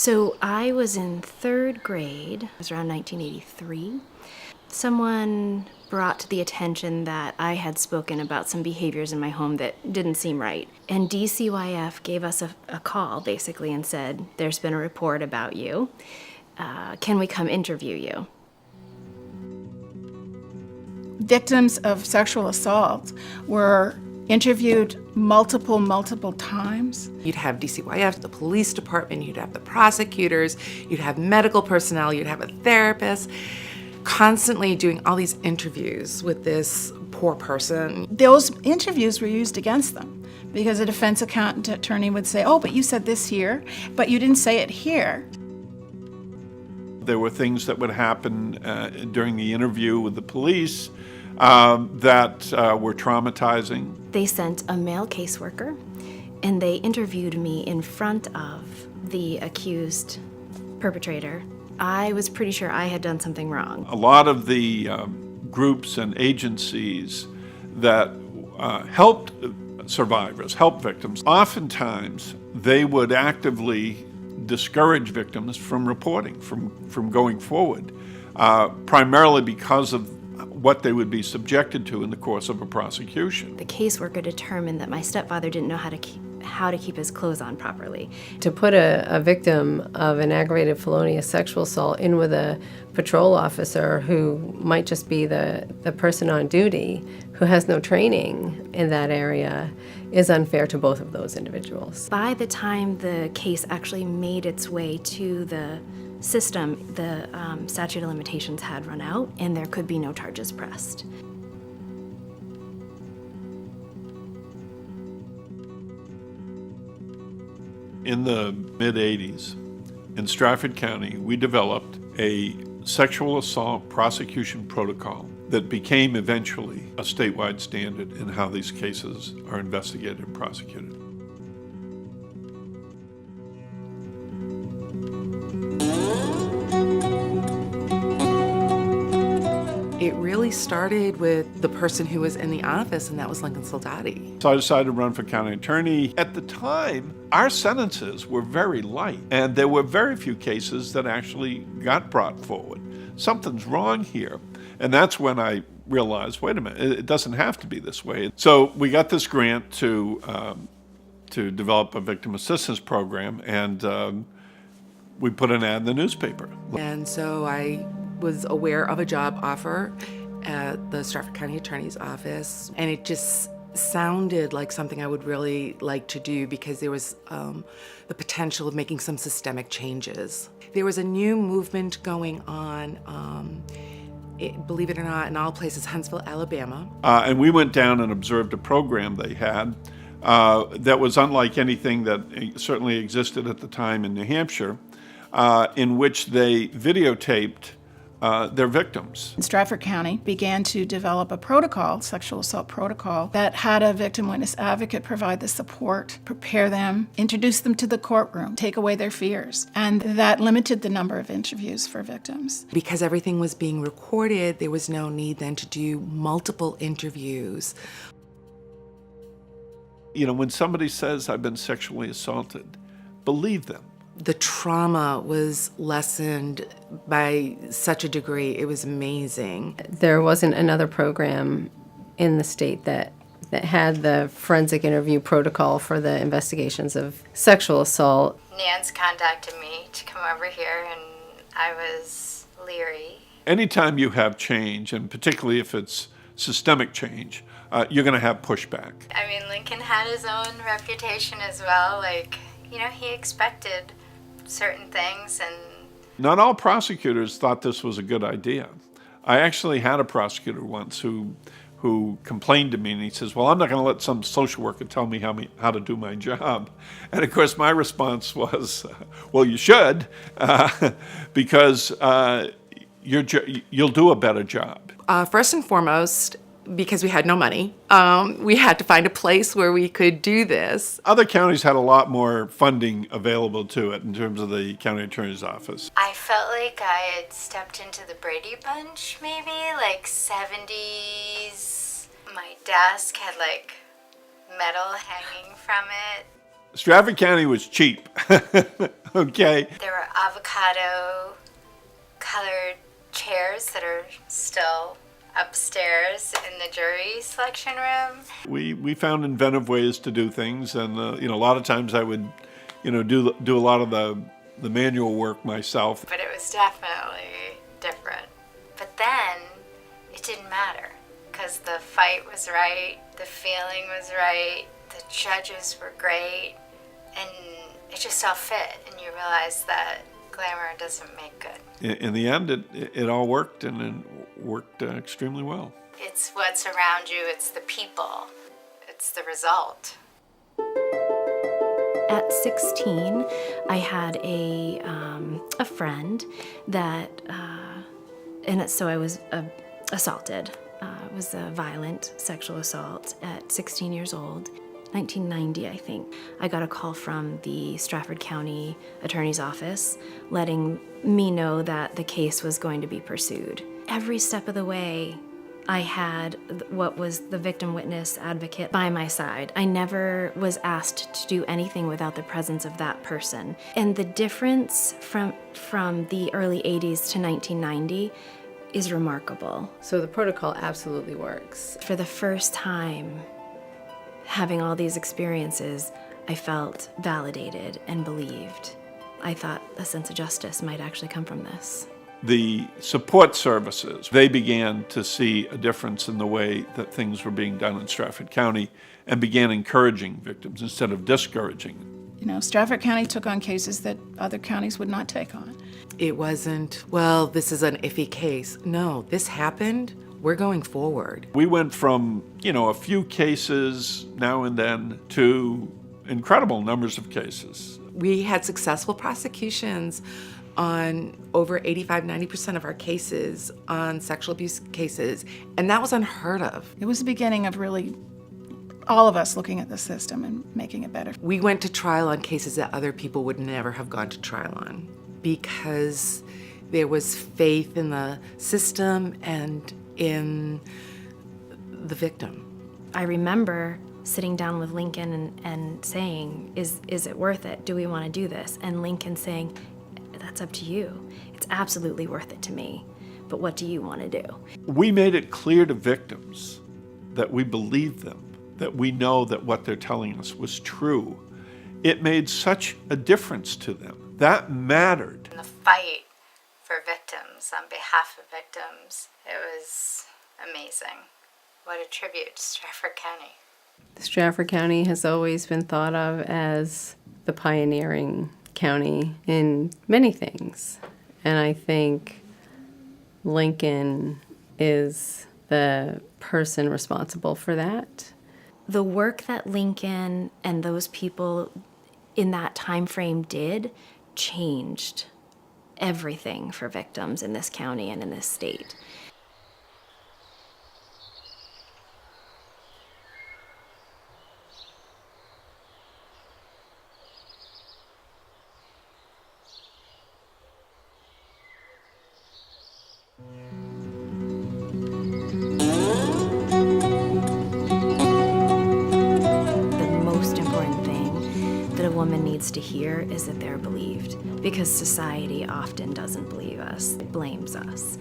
So I was in third grade. It was around 1983. Someone brought to the attention that I had spoken about some behaviors in my home that didn't seem right. And DCYF gave us a call, basically, and said, there's been a report about you. Can we come interview you? Victims of sexual assault were interviewed multiple times. You'd have DCYF, the police department, you'd have the prosecutors, you'd have medical personnel, you'd have a therapist, constantly doing all these interviews with this poor person. Those interviews were used against them because a defense attorney would say, oh, but you said this here, but you didn't say it here. There were things that would happen during the interview with the police that were traumatizing. They sent a male caseworker, and they interviewed me in front of the accused perpetrator. I was pretty sure I had done something wrong. A lot of the groups and agencies that helped survivors, helped victims, oftentimes they would actively discourage victims from reporting, from going forward, primarily because of what they would be subjected to in the course of a prosecution. The caseworker determined that my stepfather didn't know how to keep his clothes on properly. To put a victim of an aggravated felonious sexual assault in with a patrol officer who might just be the person on duty who has no training in that area is unfair to both of those individuals. By the time the case actually made its way to the system, the statute of limitations had run out and there could be no charges pressed. In the mid-'80s, in Stafford County, we developed a sexual assault prosecution protocol that became eventually a statewide standard in how these cases are investigated and prosecuted. It really started with the person who was in the office, and that was Lyndi Soldati. So I decided to run for county attorney. At the time, our sentences were very light, and there were very few cases that actually got brought forward. Something's wrong here. And that's when I realized, wait a minute, it doesn't have to be this way. So we got this grant to develop a victim assistance program, and we put an ad in the newspaper. And so I was aware of a job offer at the Stafford County Attorney's Office, and it just sounded like something I would really like to do because there was the potential of making some systemic changes. There was a new movement going on, believe it or not, in all places, Huntsville, Alabama. And we went down and observed a program they had that was unlike anything that certainly existed at the time in New Hampshire, in which they videotaped their victims. Stafford County began to develop a protocol, sexual assault protocol, that had a victim witness advocate provide the support, prepare them, introduce them to the courtroom, take away their fears. And that limited the number of interviews for victims. Because everything was being recorded, there was no need then to do multiple interviews. You know, when somebody says, I've been sexually assaulted, believe them. The trauma was lessened by such a degree. It was amazing. There wasn't another program in the state that had the forensic interview protocol for the investigations of sexual assault. Nance contacted me to come over here, and I was leery. Anytime you have change, and particularly if it's systemic change, you're going to have pushback. I mean, Lincoln had his own reputation as well. Like, you know, he expected certain things, and not all prosecutors thought this was a good idea. I actually had a prosecutor once who complained to me, and he says, well, I'm not going to let some social worker tell me how to do my job. And of course my response was, well, you should, because you'll do a better job. First and foremost, because we had no money, we had to find a place where we could do this. Other counties had a lot more funding available to it in terms of the county attorney's office. I felt like I had stepped into the Brady Bunch, maybe, like 70s. My desk had like metal hanging from it. Stafford County was cheap. Okay. There were avocado colored chairs that are still upstairs in the jury selection room. We found inventive ways to do things, and a lot of times I would, do a lot of the manual work myself. But it was definitely different. But then it didn't matter because the fight was right, the feeling was right, the judges were great, and it just all fit, and you realize that glamour doesn't make good. In the end, it all worked, and it worked extremely well. It's what's around you, it's the people, it's the result. At 16, I had a friend that, so I was assaulted. It was a violent sexual assault at 16 years old. 1990, I think. I got a call from the Stafford County Attorney's Office letting me know that the case was going to be pursued. Every step of the way, I had what was the victim witness advocate by my side. I never was asked to do anything without the presence of that person. And the difference from the early 80s to 1990 is remarkable. So the protocol absolutely works. For the first time, having all these experiences, I felt validated and believed. I thought a sense of justice might actually come from this. The support services, they began to see a difference in the way that things were being done in Stafford County and began encouraging victims instead of discouraging. Stafford County took on cases that other counties would not take on. It wasn't, well, this is an iffy case. No, this happened. We're going forward. We went from, a few cases now and then to incredible numbers of cases. We had successful prosecutions on over 85-90% of our cases on sexual abuse cases, and that was unheard of. It was the beginning of really all of us looking at the system and making it better. We went to trial on cases that other people would never have gone to trial on because there was faith in the system and in the victim. I remember sitting down with Lincoln and saying, is it worth it? Do we want to do this? And Lincoln saying, that's up to you. It's absolutely worth it to me. But what do you want to do? We made it clear to victims that we believe them, that we know that what they're telling us was true. It made such a difference to them. That mattered. In the fight for victims, on behalf of victims, it was amazing. What a tribute to Stafford County. Stafford County has always been thought of as the pioneering county in many things. And I think Lincoln is the person responsible for that. The work that Lincoln and those people in that time frame did changed everything for victims in this county and in this state. To hear is that they're believed, because society often doesn't believe us, it blames us.